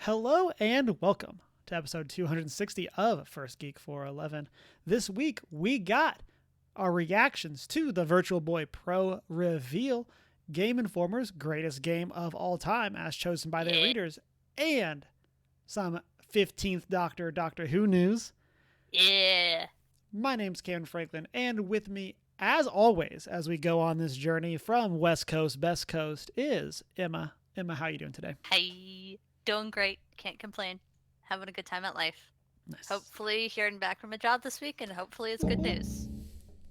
Hello and welcome to episode 260 of First Geek 411. This week we got our reactions to the Virtual Boy Pro reveal, Game Informer's greatest game of all time as chosen by their readers, and some 15th Doctor Who news. Yeah. My name's Cameron Franklin, and with me, as always, as we go on this journey from West Coast, Best Coast, is Emma. Emma, how are you doing today? Hi. Doing great. Can't complain. Having a good time at life. Nice. Hopefully hearing back from a job this week, and hopefully it's good news.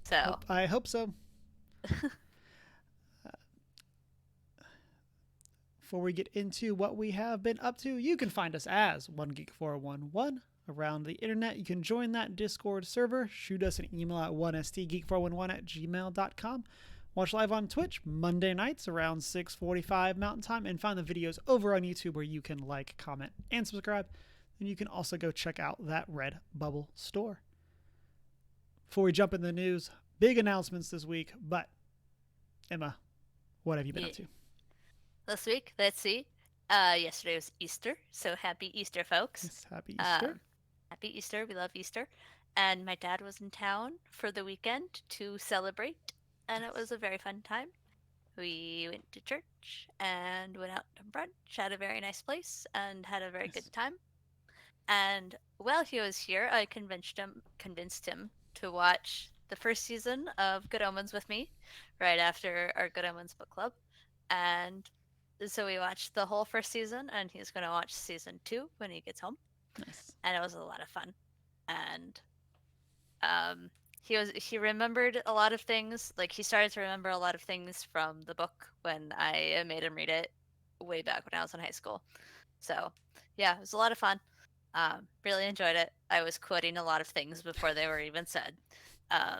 So. I hope so. Before we get into what we have been up to, you can find us as OneGeek411 around the internet. You can join that Discord server. Shoot us an email at 1stgeek411@gmail.com. Watch live on Twitch Monday nights around 6:45 Mountain Time, and find the videos over on YouTube where you can like, comment, and subscribe. And you can also go check out that Redbubble store. Before we jump in the news, big announcements this week, but Emma, what have you been up to? This week, let's see. Yesterday was Easter, so happy Easter, folks. Yes, happy Easter. Happy Easter. We love Easter. And my dad was in town for the weekend to celebrate, and it was a very fun time. We went to church and went out to brunch at a very nice place and had a very good time. And while he was here, I convinced him to watch the first season of Good Omens with me right after our Good Omens book club. And so we watched the whole first season, and he's going to watch season 2 when he gets home. Nice. And it was a lot of fun. And he remembered a lot of things. Like, he started to remember a lot of things from the book when I made him read it way back when I was in high school. So yeah, it was a lot of fun. Really enjoyed it. I was quoting a lot of things before they were even said.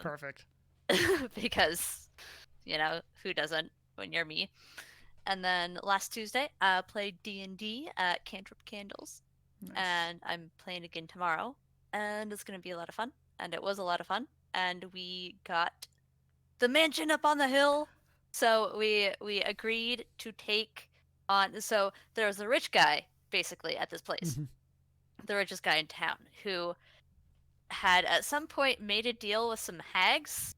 Perfect. Because, who doesn't when you're me? And then last Tuesday, I played D&D at Cantrip Candles. Nice. And I'm playing again tomorrow. And it's going to be a lot of fun. And it was a lot of fun. And we got the mansion up on the hill. So we agreed to take on... So there was a rich guy, basically, at this place. Mm-hmm. The richest guy in town, who had at some point made a deal with some hags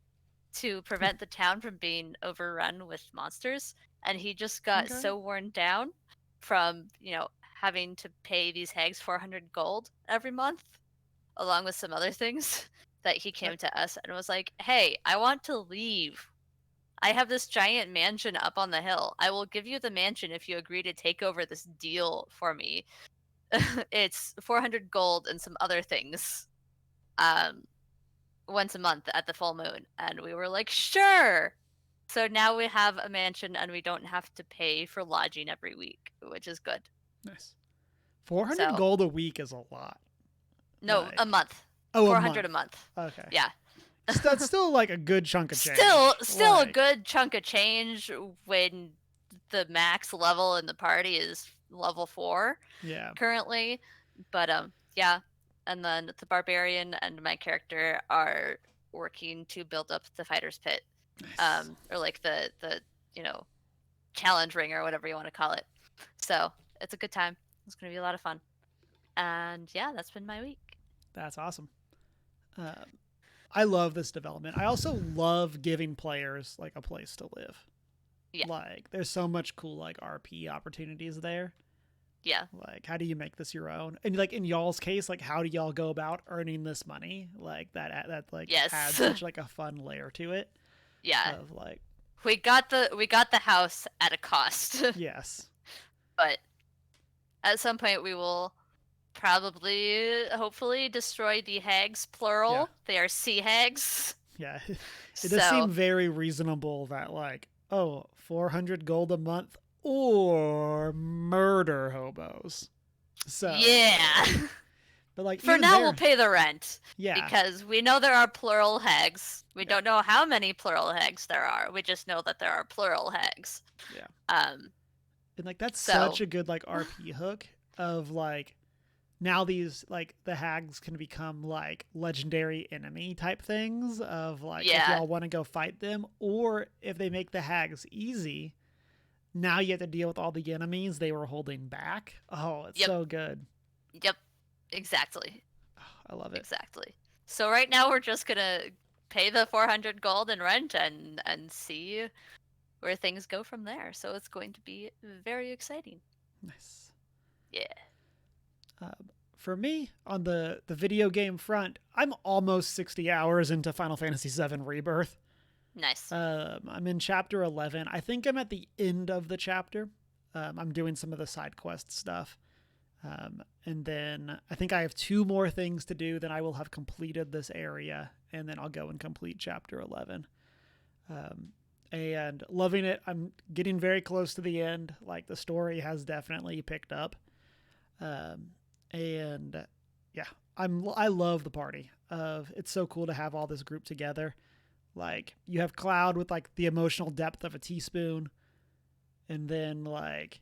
to prevent the town from being overrun with monsters. And he just got so worn down from, having to pay these hags 400 gold every month, along with some other things, that he came to us and was like, hey, I want to leave. I have this giant mansion up on the hill. I will give you the mansion if you agree to take over this deal for me. It's 400 gold and some other things once a month at the full moon. And we were like, sure. So now we have a mansion and we don't have to pay for lodging every week, which is good. Nice. 400 gold a week is a lot. No, a month. Oh, 400 a month. Okay. Yeah. That's still like a good chunk of change. Still a good chunk of change when the max level in the party is level 4. Yeah. Currently, but yeah. And then the barbarian and my character are working to build up the fighter's pit. Nice. Or like the challenge ring or whatever you want to call it. So it's a good time. It's going to be a lot of fun. And yeah, that's been my week. That's awesome. I love this development. I also love giving players like a place to live. Yeah. Like there's so much cool like RP opportunities there. Yeah. Like, how do you make this your own? And like in y'all's case, like how do y'all go about earning this money? Like that like adds such like a fun layer to it. Yeah. Of like we got the house at a cost. Yes. But at some point we will probably hopefully destroy the hags, plural. Yeah. They are sea hags. Yeah. It does seem very reasonable that like, 400 gold a month or murder hobos. So yeah. But like for now we'll pay the rent. Yeah. Because we know there are plural hags. We don't know how many plural hags there are. We just know that there are plural hags. Yeah. And like that's such a good like RP hook of like now these like the hags can become like legendary enemy type things of like if y'all want to go fight them, or if they make the hags easy, now you have to deal with all the enemies they were holding back. Oh, it's Yep. so good. Yep. Exactly. Oh, I love it. Exactly. So right now we're just gonna pay the 400 gold in rent and see where things go from there. So it's going to be very exciting. Nice. Yeah. For me, on the video game front, I'm almost 60 hours into Final Fantasy VII Rebirth. Nice. I'm in chapter 11. I think I'm at the end of the chapter. I'm doing some of the side quest stuff. And then I think I have 2 more things to do. Then I will have completed this area. And then I'll go and complete chapter 11. And loving it. I'm getting very close to the end. Like, the story has definitely picked up. And yeah, I love the party. It's so cool to have all this group together. Like, you have Cloud with like the emotional depth of a teaspoon, and then like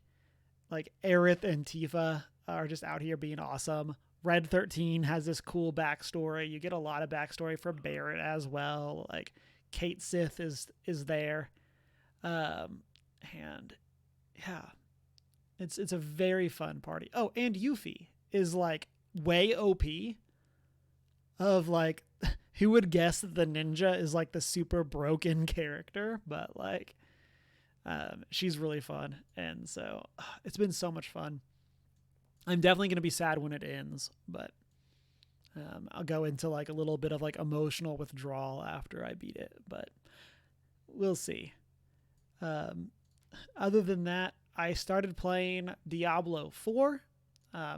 Aerith and Tifa are just out here being awesome. Red 13 has this cool backstory. You get a lot of backstory from Barrett as well. Like, Kate Sith is there, and yeah, it's a very fun party. Oh, and Yuffie is like way OP. Of like, who would guess that the ninja is like the super broken character? But like, she's really fun, and so it's been so much fun. I'm definitely gonna be sad when it ends, but I'll go into like a little bit of like emotional withdrawal after I beat it, but we'll see. Other than that, I started playing Diablo 4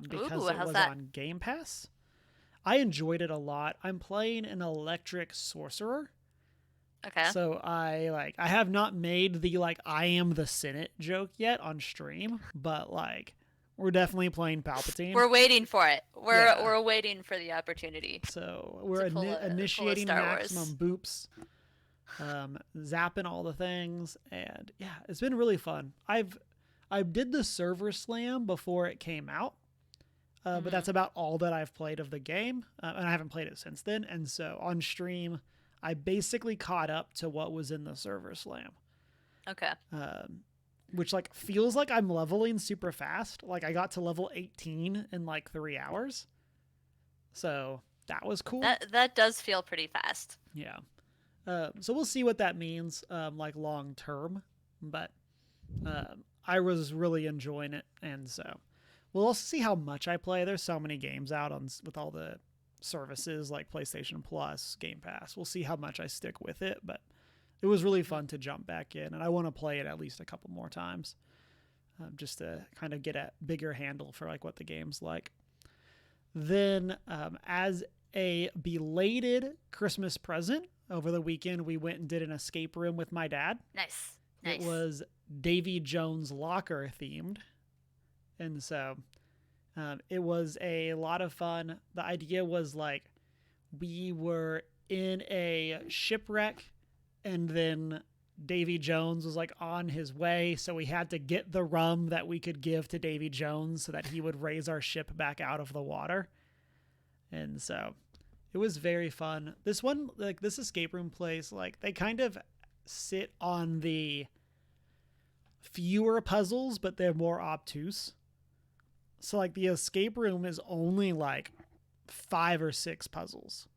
because it was on Game Pass. I enjoyed it a lot. I'm playing an electric sorcerer. Okay. So I have not made the like I am the Senate joke yet on stream, but like we're definitely playing Palpatine. We're waiting for it. We're waiting for the opportunity. So we're initiating maximum boops, zapping all the things, and yeah, it's been really fun. I did the server slam before it came out. But that's about all that I've played of the game, and I haven't played it since then. And so on stream, I basically caught up to what was in the server slam. Okay. Which like feels like I'm leveling super fast. Like, I got to level 18 in like 3 hours. So that was cool. That does feel pretty fast. Yeah. So we'll see what that means, like long term. But I was really enjoying it, and so. We'll also see how much I play. There's so many games out with all the services like PlayStation Plus, Game Pass. We'll see how much I stick with it, but it was really fun to jump back in, and I want to play it at least a couple more times, just to kind of get a bigger handle for like what the game's like. Then, as a belated Christmas present over the weekend, we went and did an escape room with my dad. Nice. It was Davy Jones' Locker themed. And so it was a lot of fun. The idea was like we were in a shipwreck, and then Davy Jones was like on his way. So we had to get the rum that we could give to Davy Jones so that he would raise our ship back out of the water. And so it was very fun. This one, like this escape room place, like they kind of sit on the fewer puzzles, but they're more obtuse. So like the escape room is only like 5 or 6 puzzles.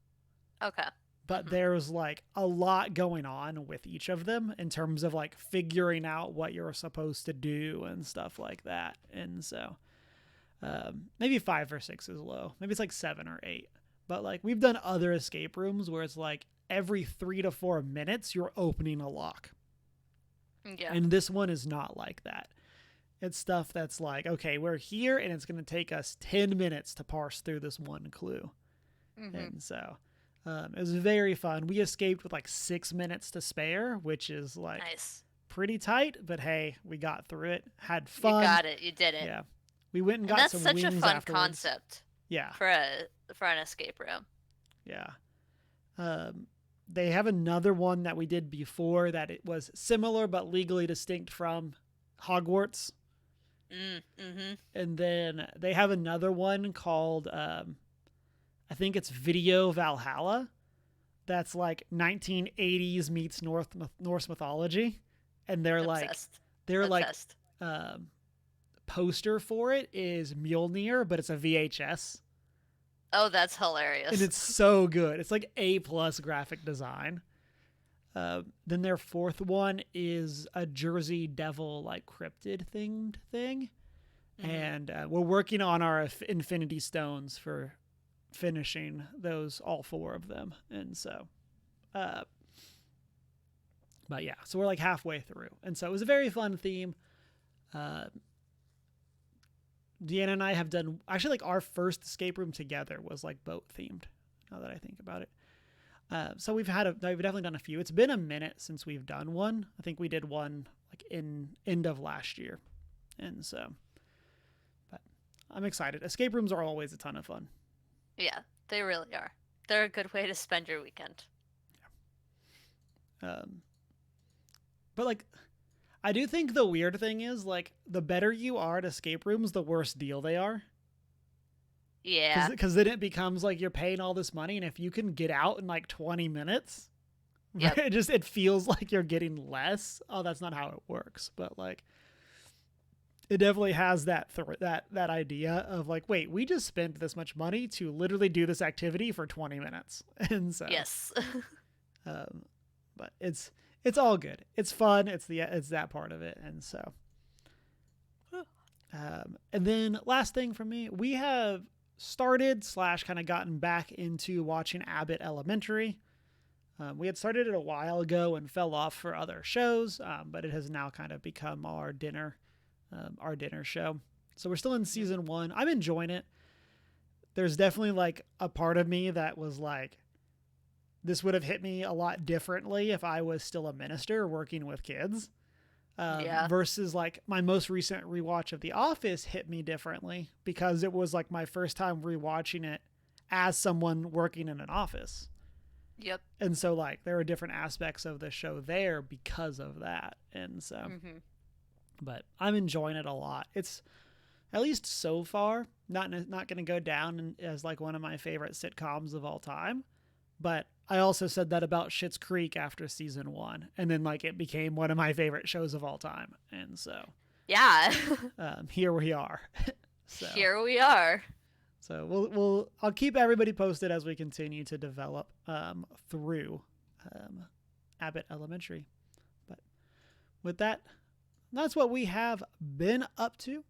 Okay. But there's like a lot going on with each of them in terms of like figuring out what you're supposed to do and stuff like that. And so maybe 5 or 6 is low. Maybe it's like 7 or 8. But like we've done other escape rooms where it's like every 3 to 4 minutes you're opening a lock. Yeah. And this one is not like that. It's stuff that's like, okay, we're here and it's going to take us 10 minutes to parse through this one clue. And so it was very fun. We escaped with like 6 minutes to spare, which is like pretty tight, but hey, we got through it. Had fun. You got it. You did it. Yeah. We went and got some wings afterwards. That's such a fun concept. Yeah. For an escape room. Yeah. They have another one that we did before that it was similar but legally distinct from Hogwarts. And then they have another one called I think it's Video Valhalla. That's like 1980s meets Norse mythology, and they're like Their like Obsessed. poster for it is Mjolnir, but it's a VHS. Oh, that's And hilarious. it's so good. It's like A+ graphic design. Then their fourth one is a Jersey Devil like cryptid themed thing, and we're working on our Infinity Stones for finishing those, all four of them. And so, but yeah, so we're like halfway through, and so it was a very fun theme. Deanna and I have done, actually, like our first escape room together was like boat themed. Now that I think about it, so we've definitely done a few. It's been a minute since we've done one. I think we did one like in end of last year, and so, but I'm excited. Escape rooms are always a ton of fun. Yeah, they really are. They're a good way to spend your weekend. But like, I do think the weird thing is like the better you are at escape rooms, the worse deal they are. Yeah. Because then it becomes like you're paying all this money, and if you can get out in like 20 minutes, Yep. it feels like you're getting less. Oh, that's not how it works. But like, it definitely has that idea of like, wait, we just spent this much money to literally do this activity for 20 minutes, and so Yes. but it's all good. It's fun. It's that part of it, and so. And then last thing for me, we have started / kind of gotten back into watching Abbott Elementary. We had started it a while ago and fell off for other shows, but it has now kind of become our dinner show. So we're still in season 1. I'm enjoying it. There's definitely like a part of me that was like, this would have hit me a lot differently if I was still a minister working with kids. Versus like my most recent rewatch of The Office hit me differently because it was like my first time rewatching it as someone working in an office. Yep. And so like there are different aspects of the show there because of that. And so, but I'm enjoying it a lot. It's, at least so far, not going to go down as like one of my favorite sitcoms of all time. But I also said that about Schitt's Creek after season 1, and then like it became one of my favorite shows of all time. And so, yeah, here we are. So here we are. So I'll keep everybody posted as we continue to develop through Abbott Elementary. But with that, that's what we have been up to.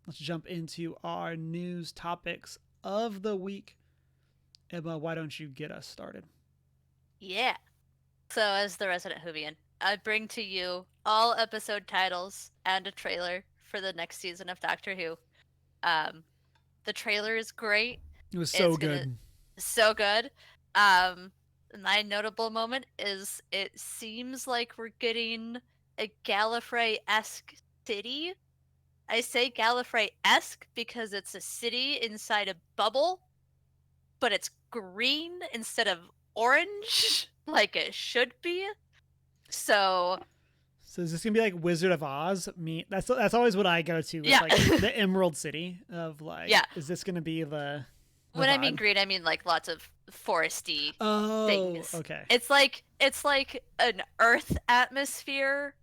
Let's jump into our news topics of the week. Emma, why don't you get us started? Yeah. So, as the resident Whovian, I bring to you all episode titles and a trailer for the next season of Doctor Who. The trailer is great. It was so good. So good. My notable moment is it seems like we're getting a Gallifrey-esque city. I say Gallifrey-esque because it's a city inside a bubble, but it's green instead of orange, like it should be. So is this gonna be like Wizard of Oz? That's always what I go to. Yeah. Like the Emerald City of like. Yeah. Is this gonna be the when vibe? I mean green, I mean like lots of foresty things. Okay. It's like an Earth atmosphere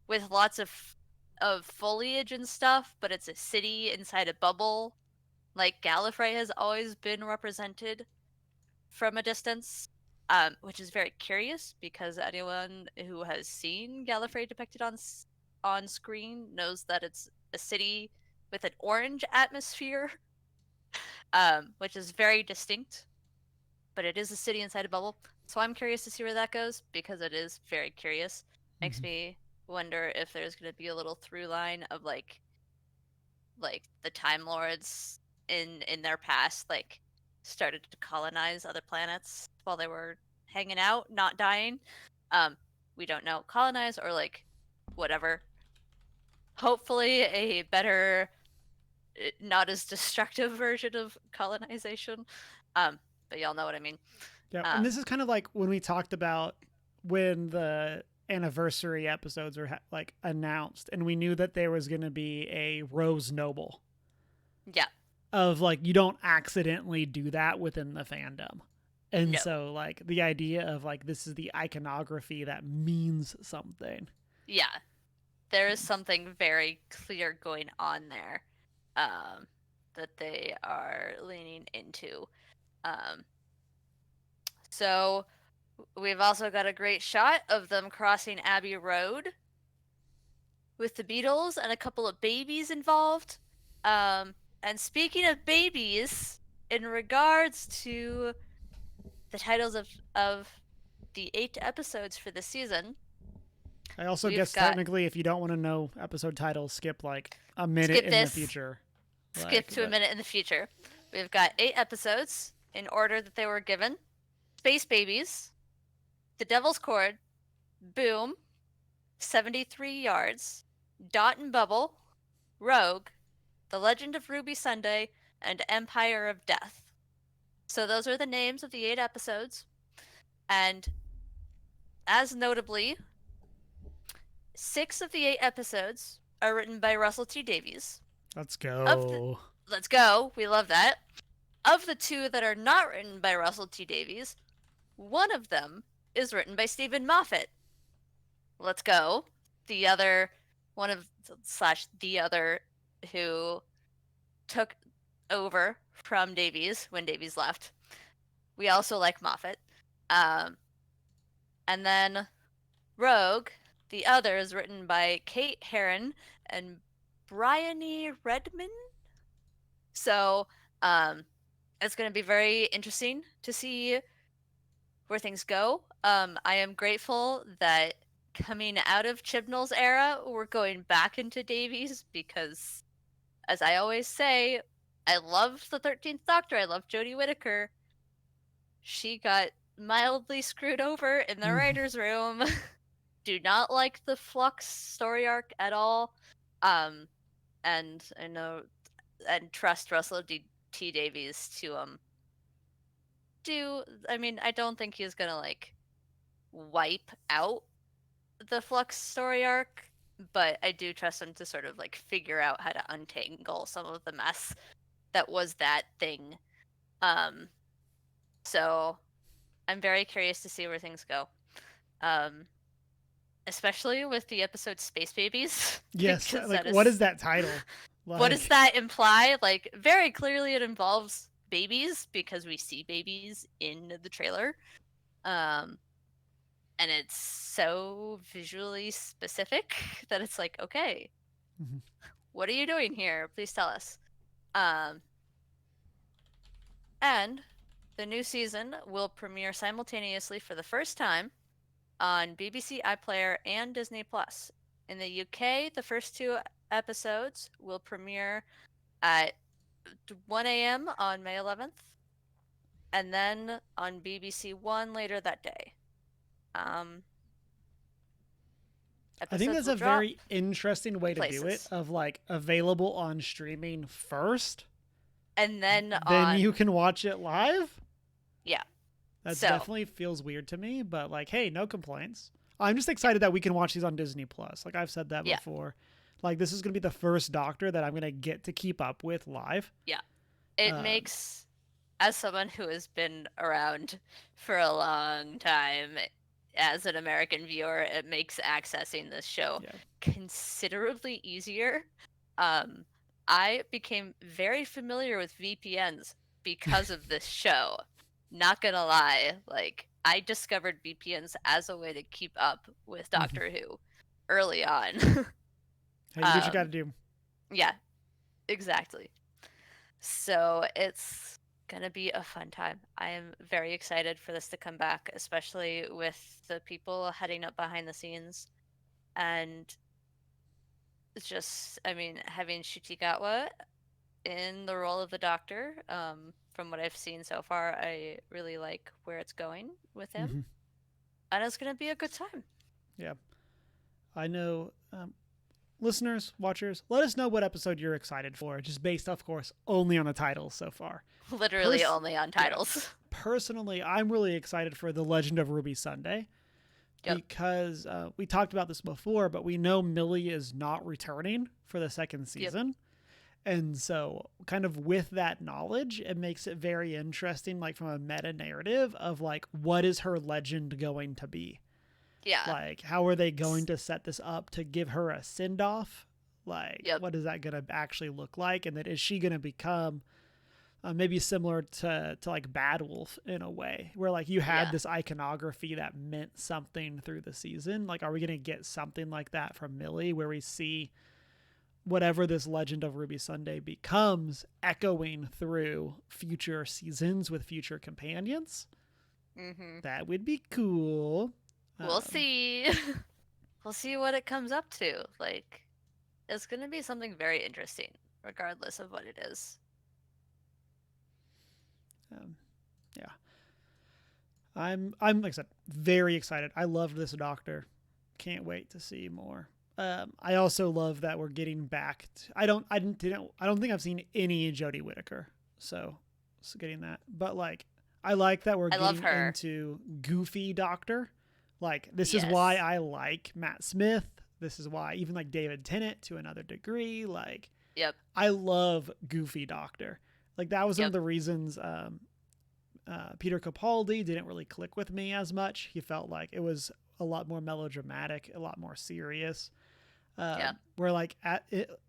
with lots of foliage and stuff, but it's a city inside a bubble. Like Gallifrey has always been represented from a distance, which is very curious because anyone who has seen Gallifrey depicted on screen knows that it's a city with an orange atmosphere, which is very distinct. But it is a city inside a bubble, so I'm curious to see where that goes because it is very curious. Makes me wonder if there's going to be a little through line of like the Time Lords in their past like started to colonize other planets while they were hanging out, not dying. We don't know, colonize or like whatever. Hopefully a better, not as destructive version of colonization. But y'all know what I mean. Yeah, and this is kind of like when we talked about when the anniversary episodes were like announced, and we knew that there was going to be a Rose Noble. Yeah. Of like, you don't accidentally do that within the fandom. And No. So like the idea of like, this is the iconography that means something. Yeah. there is something very clear going on there, um, that they are leaning into. Um, so we've also got a great shot of them crossing Abbey Road with the Beatles and a couple of babies involved. And speaking of babies, in regards to the titles of the 8 episodes for the season, I also we've guess got technically, if you don't want to know episode titles, skip like a minute skip in the this, future. skip to a But minute in the future. We've got 8 episodes in order that they were given: Space Babies, The Devil's Chord, Boom, 73 Yards, Dot and Bubble, Rogue, The Legend of Ruby Sunday, and Empire of Death. So those are the names of the 8 episodes. And as notably, 6 of the 8 episodes are written by Russell T Davies. let's Of the go. Let's go. We love that. Of the 2 that are not written by Russell T Davies, one of them is written by Stephen Moffat. Let's go. The other one of slash the other who took over from Davies when Davies left. We also like Moffat. And then Rogue, the other, is written by Kate Herron and Bryony Redman. So it's going to be very interesting to see where things go. I am grateful that coming out of Chibnall's era, we're going back into Davies because, as I always say, I love the 13th Doctor. I love Jodie Whittaker. She got mildly screwed over in the writer's room. Do not like the Flux story arc at all. And I know and trust Russell T Davies to I don't think he's gonna like wipe out the Flux story arc, but I do trust him to sort of like figure out how to untangle some of the mess that was that thing. So I'm very curious to see where things go. Especially with the episode Space Babies. Yes, like what is that title? Like, what does that imply? Like, very clearly it involves babies because we see babies in the trailer. And it's so visually specific that it's like, okay, what are you doing here? Please tell us. And the new season will premiere simultaneously for the first time on BBC iPlayer and Disney Plus. In the UK, the first 2 episodes will premiere at 1 a.m. on May 11th, and then on BBC One later that day. I think that's a very interesting way to do it, of like available on streaming first, and then you can watch it live. Yeah. That definitely feels weird to me, but like, hey, no complaints. I'm just excited that we can watch these on Disney Plus. Like I've said that before. Like this is going to be the first Doctor that I'm going to get to keep up with live. Yeah. It makes, as someone who has been around for a long time as an American viewer, it makes accessing this show considerably easier. I became very familiar with VPNs because of this show. Not gonna lie, like I discovered VPNs as a way to keep up with Doctor Who early on. Hey, you do what you gotta do. Yeah, exactly. So it's gonna be a fun time. I am very excited for this to come back, especially with the people heading up behind the scenes. And it's just, having Ncuti Gatwa in the role of the Doctor, from what I've seen so far, I really like where it's going with him. And it's going to be a good time. Yeah. I know, listeners, watchers, let us know what episode you're excited for, just based, of course, only on the titles so far. Literally only on titles. Personally, I'm really excited for The Legend of Ruby Sunday. Because we talked about this before, but we know Millie is not returning for the second season. And so kind of with that knowledge, it makes it very interesting, like from a meta narrative of like, what is her legend going to be? Yeah. Like, how are they going to set this up to give her a send-off? Like, Yep. what is that going to actually look like? And then is she going to become maybe similar to like Bad Wolf in a way, where like you had this iconography that meant something through the season? Like, are we going to get something like that from Millie, where we see whatever this Legend of Ruby Sunday becomes echoing through future seasons with future companions? Mm-hmm. That would be cool. We'll see. We'll see what it comes up to. Like, it's going to be something very interesting, regardless of what it is. Yeah. I'm like I said, very excited. I loved this Doctor. Can't wait to see more. I also love that we're getting back. I don't think I've seen any Jodie Whittaker, so getting that. But like, I like that we're getting into goofy Doctor. Like, this is why I like Matt Smith. This is why even like David Tennant to another degree. Like, I love goofy Doctor. Like, that was one of the reasons Peter Capaldi didn't really click with me as much. He felt like it was a lot more melodramatic, a lot more serious. Where like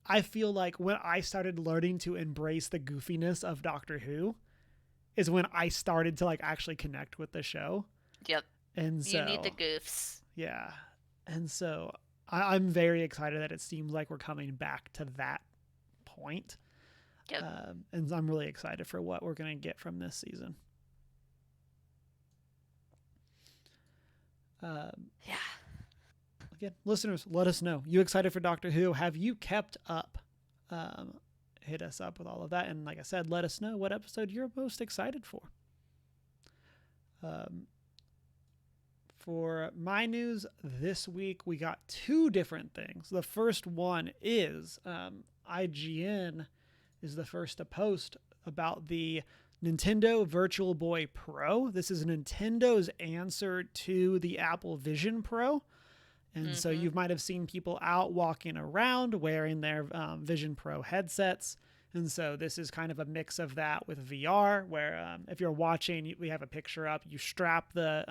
I feel like when I started learning to embrace the goofiness of Doctor Who is when I started to like actually connect with the show. Yep. And so you need the goofs. Yeah. And so I'm very excited that it seems like we're coming back to that point. Yep. And I'm really excited for what we're going to get from this season. Yeah. Again, listeners, let us know. You excited for Doctor Who? Have you kept up? Hit us up with all of that. And like I said, let us know what episode you're most excited for. For my news this week, we got two different things. The first one is IGN is the first to post about the Nintendo Virtual Boy Pro. This is Nintendo's answer to the Apple Vision Pro. And so you might have seen people out walking around wearing their Vision Pro headsets. And so this is kind of a mix of that with VR, where if you're watching, we have a picture up, you strap the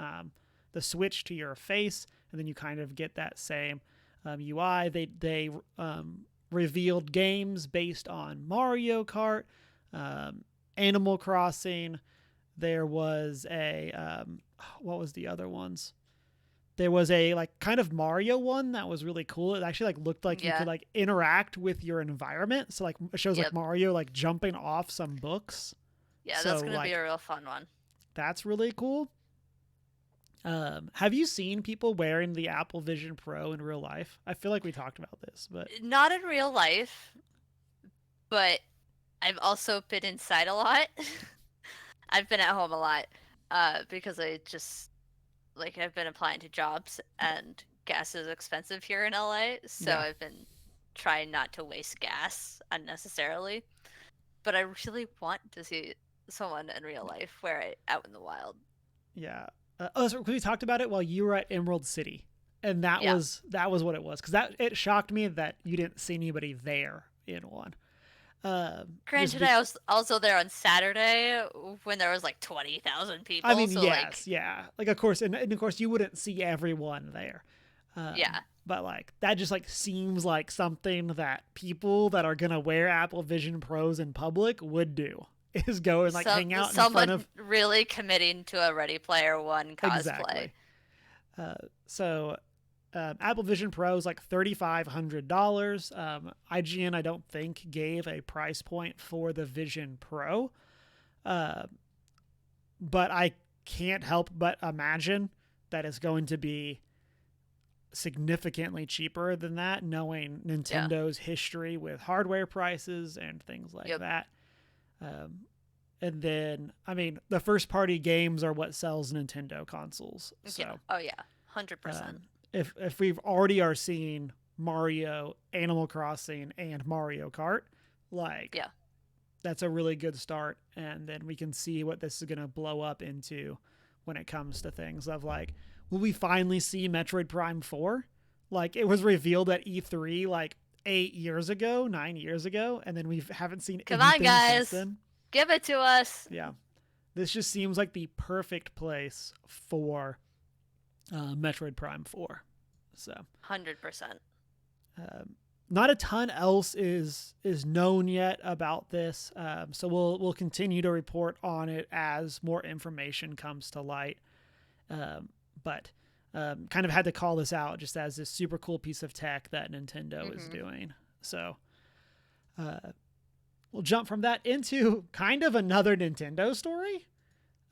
Switch to your face, and then you kind of get that same UI. They revealed games based on Mario Kart, Animal Crossing. There was a what was the other ones? There was a like kind of Mario one that was really cool. It actually like looked like you could like interact with your environment. So like it shows like Mario like jumping off some books. Yeah, so, that's gonna be a real fun one. That's really cool. Have you seen people wearing the Apple Vision Pro in real life? I feel like we talked about this, but not in real life. But I've also been inside a lot. I've been at home a lot because I just like I've been applying to jobs and gas is expensive here in LA, so I've been trying not to waste gas unnecessarily. But I really want to see someone in real life wear it out in the wild. Yeah. So we talked about it while you were at Emerald City, and that was what it was, because it shocked me that you didn't see anybody there in one. Granted, I was also there on Saturday when there was like 20,000 people. I mean, so like of course, and of course you wouldn't see everyone there. But like that just like seems like something that people that are gonna wear Apple Vision Pros in public would do. Is go and like hang out in front of really committing to a Ready Player One cosplay. Exactly. Apple Vision Pro is like $3,500. IGN, I don't think, gave a price point for the Vision Pro. But I can't help but imagine that it's going to be significantly cheaper than that, knowing Nintendo's history with hardware prices and things like that. And then, I mean, the first party games are what sells Nintendo consoles. So, 100%. If we've already are seeing Mario, Animal Crossing, and Mario Kart, like, that's a really good start. And then we can see what this is going to blow up into when it comes to things of like, will we finally see Metroid Prime 4? Like, it was revealed at E3 like 9 years ago, and then we haven't seen anything on, guys. since then. Give it to us. Yeah. This just seems like the perfect place for Metroid Prime 4. So 100%. not a ton else is known yet about this. So we'll continue to report on it as more information comes to light. But kind of had to call this out just as this super cool piece of tech that Nintendo is doing. So we'll jump from that into kind of another Nintendo story.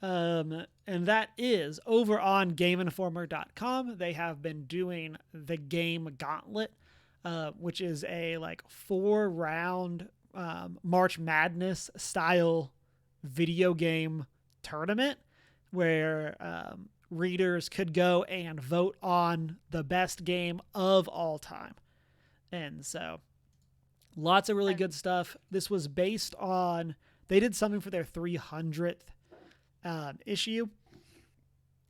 And that is over on GameInformer.com. They have been doing the Game Gauntlet, which is a like 4-round March Madness style video game tournament where readers could go and vote on the best game of all time. And so lots of really good stuff. This was based on, they did something for their 300th issue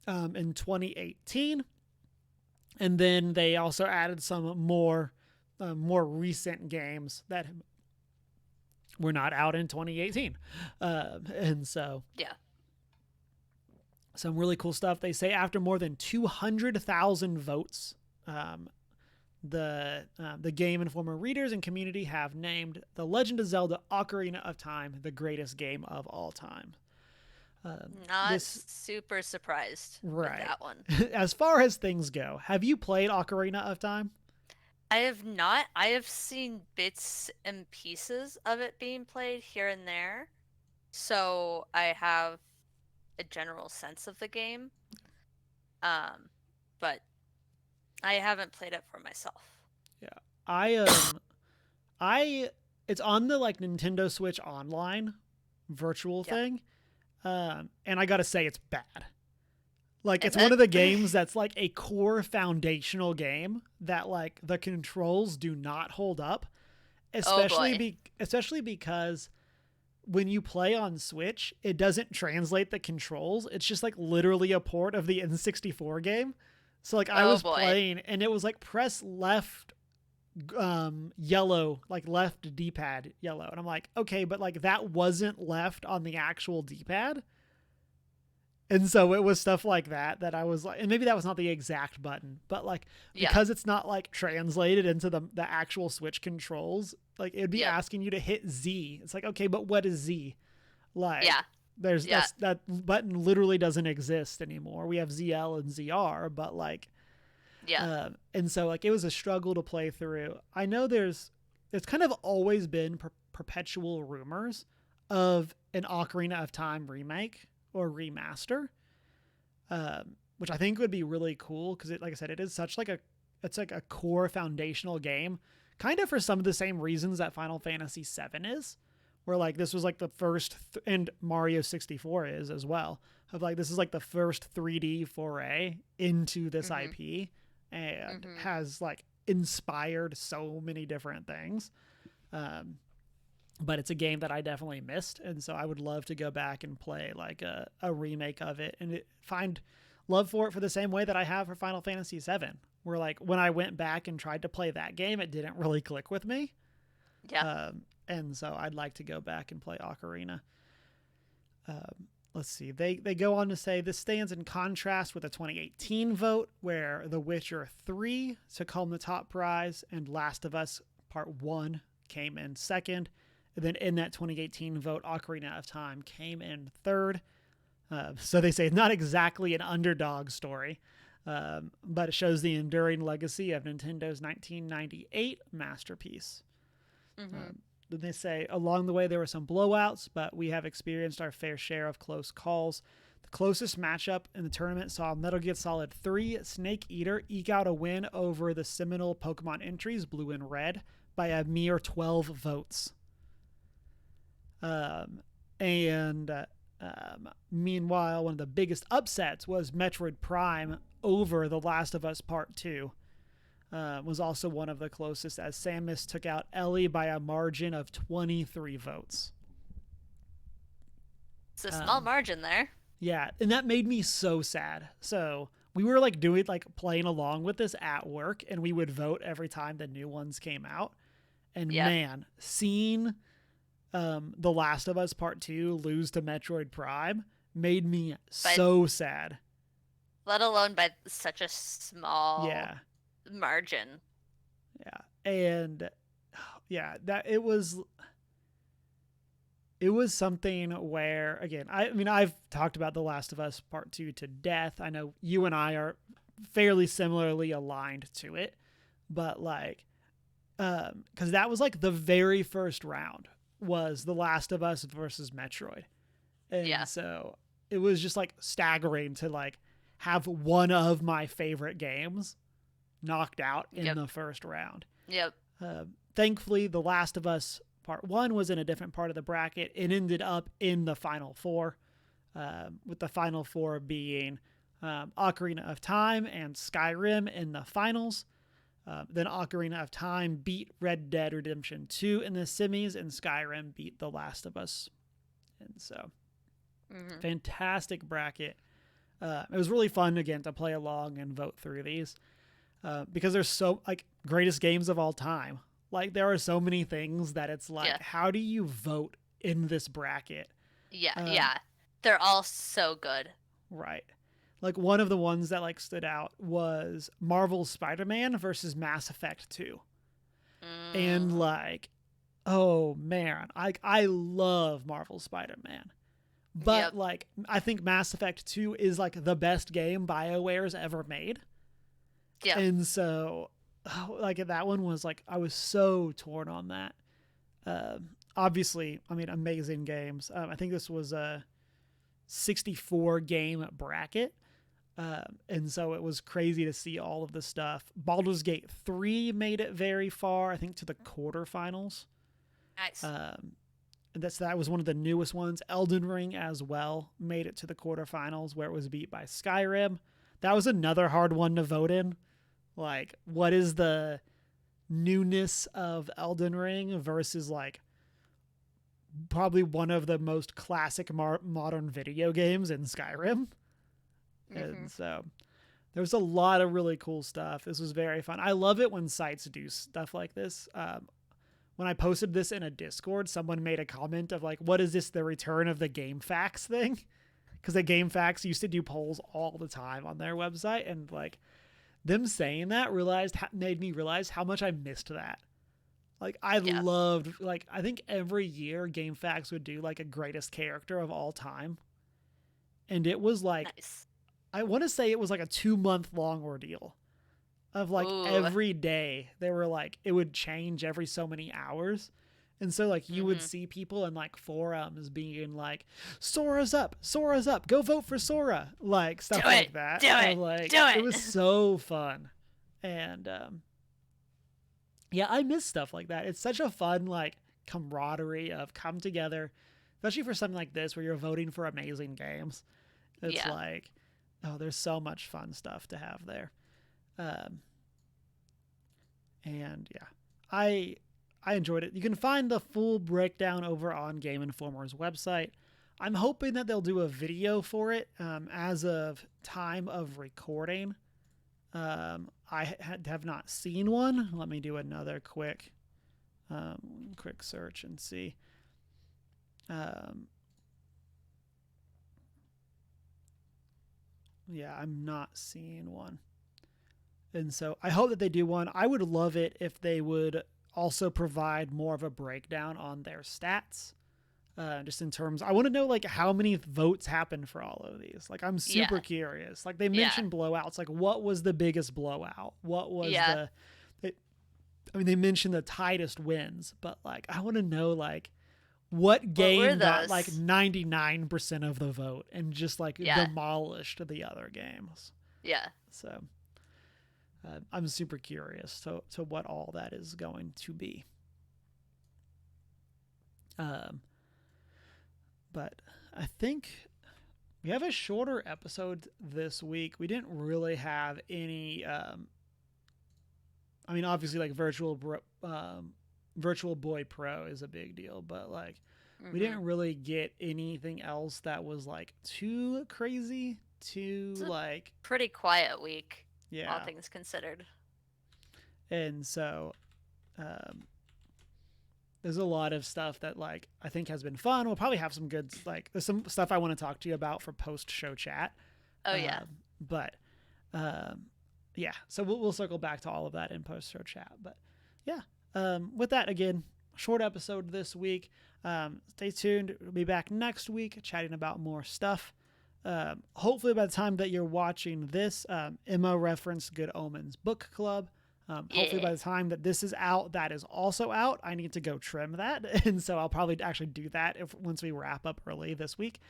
in 2018. And then they also added some more recent games that were not out in 2018. And so some really cool stuff. They say after more than 200,000 votes, the Game Informer readers and community have named The Legend of Zelda Ocarina of Time the greatest game of all time. Not super surprised with that one. As far as things go, have you played Ocarina of Time? I have not. I have seen bits and pieces of it being played here and there. So I have a general sense of the game. But I haven't played it for myself. Yeah. It's on the like Nintendo Switch Online virtual thing. And I gotta say, it's bad. Like, it's one of the games that's like a core foundational game that like the controls do not hold up, especially because when you play on Switch, it doesn't translate the controls. It's just like literally a port of the N64 game. So like I was playing and it was like press left yellow, like left D-pad yellow, and I'm like, okay, but like that wasn't left on the actual D-pad. And so it was stuff like that I was like, and maybe that was not the exact button, but like because it's not like translated into the actual Switch controls, like it'd be asking you to hit Z. It's like, okay, but what is Z? Like there's that button literally doesn't exist anymore. We have ZL and ZR, but like and so like it was a struggle to play through. I know there's kind of always been perpetual rumors of an Ocarina of Time remake or remaster, which I think would be really cool because it, like I said, it is such like it's like a core foundational game, kind of for some of the same reasons that Final Fantasy VII is, where like this was like the first and Mario 64 is as well, of like this is like the first 3D foray into this IP and has like inspired so many different things. But it's a game that I definitely missed, and so I would love to go back and play like a remake of it and find love for it for the same way that I have for Final Fantasy VII, where like when I went back and tried to play that game, it didn't really click with me. And so I'd like to go back and play Ocarina. Let's see. They go on to say this stands in contrast with the 2018 vote where The Witcher 3 took home the top prize and Last of Us Part 1 came in second. And then in that 2018 vote, Ocarina of Time came in third. So they say not exactly an underdog story, but it shows the enduring legacy of Nintendo's 1998 masterpiece. Then they say, along the way, there were some blowouts, but we have experienced our fair share of close calls. The closest matchup in the tournament saw Metal Gear Solid 3 Snake Eater eke out a win over the seminal Pokemon entries, Blue and Red, by a mere 12 votes. Meanwhile, one of the biggest upsets was Metroid Prime over The Last of Us Part 2. Was also one of the closest, as Samus took out Ellie by a margin of 23 votes. It's a small margin there. Yeah, and that made me so sad. So we were like playing along with this at work, and we would vote every time the new ones came out. And man, seeing The Last of Us Part 2 lose to Metroid Prime made me so sad. let alone by such a small Yeah, margin. yeah, and yeah, that it was something where, again, I mean, I've talked about The Last of Us Part 2 to death. I know you and I are fairly similarly aligned to it, but like, because that was like the very first round was The Last of Us versus Metroid. And Yeah. so it was just like staggering to like have one of my favorite games knocked out in Yep. the first round. Yep. Thankfully, The Last of Us Part 1 was in a different part of the bracket. It ended up in the Final Four, with the Final Four being Ocarina of Time and Skyrim in the finals. Then Ocarina of Time beat Red Dead Redemption 2 in the semis, and Skyrim beat The Last of Us. And so, fantastic bracket. It was really fun, again, to play along and vote through these. Because there's so, like, greatest games of all time. Like, there are so many things that it's like, Yeah. how do you vote in this bracket? Yeah. Um, Yeah. They're all so good. Right. Like, one of the ones that like stood out was Marvel's Spider-Man versus Mass Effect 2. And Mm, like, oh man, I love Marvel's Spider-Man. But yep. like, I think Mass Effect 2 is like the best game BioWare's ever made. Yep. And so, like, that one was like, I was so torn on that. Obviously, I mean, amazing games. I think this was a 64 game bracket. And so it was crazy to see all of the stuff. Baldur's Gate 3 made it very far, I think, to the quarterfinals. Nice. And that was one of the newest ones. Elden Ring as well made it to the quarterfinals, where it was beat by Skyrim. That was another hard one to vote in. Like, what is the newness of Elden Ring versus like probably one of the most classic modern video games in Skyrim? And so there's a lot of really cool stuff. This was very fun. I love it when sites do stuff like this. When I posted this in a Discord, someone made a comment of like, "What is this? The return of the Game Facts thing?" Because the Game Facts used to do polls all the time on their website, and like them saying that made me realize how much I missed that. Like, I Yeah. loved, like, I think every year Game Facts would do like a greatest character of all time, and it was like, Nice. I want to say it was like a 2 month long ordeal of like Ooh. every day they were like, it would change every so many hours. And so like you would see people in like forums being like, Sora's up, go vote for Sora, like stuff Do like it. that. Do it. Like, Do it it. was so fun. And yeah, I miss stuff like that. It's such a fun like camaraderie of come together, especially for something like this where you're voting for amazing games. It's Yeah. like, oh, there's so much fun stuff to have there. Um, and yeah, I I enjoyed it. You can find the full breakdown over on Game Informer's website. I'm hoping that they'll do a video for it. As of time of recording, I have not seen one. Let me do another quick search and see. Um, yeah, I'm not seeing one. And so I hope that they do one. I would love it if they would also provide more of a breakdown on their stats. Just in terms, I want to know like how many votes happened for all of these. Like, I'm super Yeah. curious. Like, they Yeah. mentioned blowouts. Like, what was the biggest blowout? What was Yeah. I mean, they mentioned the tightest wins, but like, I want to know like what What were game got like those? 99% of the vote and just like Yeah. demolished the other games. Yeah. So I'm super curious to what all that is going to be. Um, but I think we have a shorter episode this week. We didn't really have any. I mean, obviously, like Virtual Boy Pro is a big deal, but like we didn't really get anything else that was like too crazy. It's Too a like, pretty quiet week, all yeah, things considered. and so um, there's a lot of stuff that like I think has been fun. We'll probably have some good, like, there's some stuff I want to talk to you about for post show chat. Oh yeah. But yeah, so we'll circle back to all of that in post-show chat. But yeah, with that, again, short episode this week. Stay tuned. We'll be back next week chatting about more stuff. Hopefully by the time that you're watching this, Emma referenced Good Omens Book Club. Hopefully by the time that this is out, that is also out. I need to go trim that. And so I'll probably actually do that once we wrap up early this week,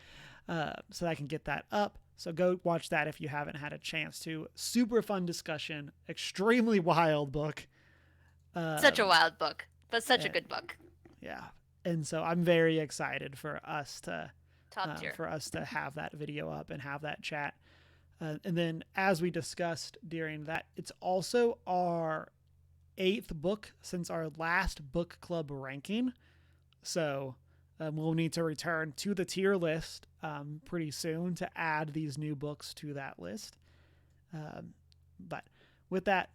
so that I can get that up. So go watch that if you haven't had a chance to. Super fun discussion. Extremely wild book. Such a wild book, but such a good book. Yeah. And so I'm very excited for us to have that video up and have that chat. And then, as we discussed during that, it's also our 8th book since our last book club ranking. So we'll need to return to the tier list pretty soon to add these new books to that list. But with that,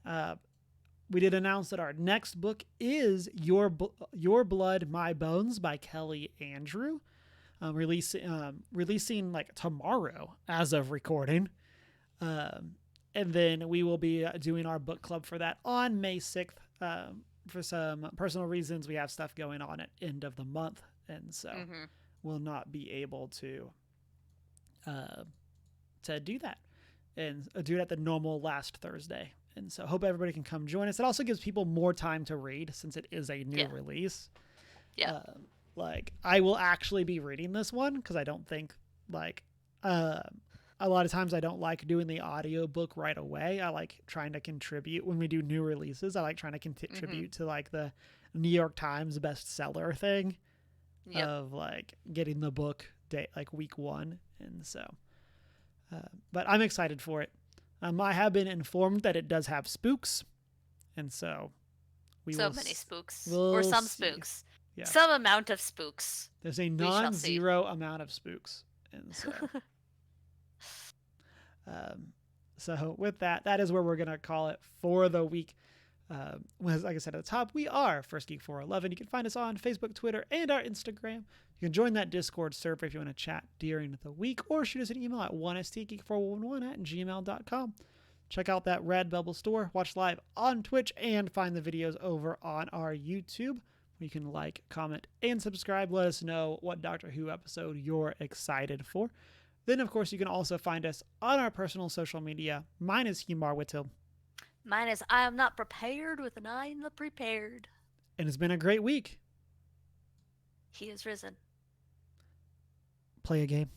we did announce that our next book is Your Blood, My Bones by Kelly Andrew, releasing like tomorrow as of recording. And then we will be doing our book club for that on May 6th. For some personal reasons, we have stuff going on at end of the month, and so we'll not be able to do that and do it at the normal last Thursday. And so hope everybody can come join us. It also gives people more time to read since it is a new release. Yeah. Like I will actually be reading this one because I don't think like a lot of times I don't like doing the audiobook right away. I like trying to contribute when we do new releases. I like trying to contribute to like the New York Times bestseller thing of like getting the book like week 1. And so, but I'm excited for it. I have been informed that it does have spooks. And so many spooks or some spooks, some amount of spooks. There's a non-zero amount of spooks. And so, so with that is where we're going to call it for the week. Like I said at the top, we are First Geek 411. You can find us on Facebook, Twitter, and our Instagram. You can join that Discord server if you want to chat during the week, or shoot us an email at 1stgeek411@gmail.com. Check out that Redbubble store, watch live on Twitch, and find the videos over on our YouTube. You can like, comment, and subscribe. Let us know what Doctor Who episode you're excited for. Then, of course, you can also find us on our personal social media. Mine is Humar Whittle. Mine is I am not prepared with an I am the prepared. And it's been a great week. He is risen. Play a game.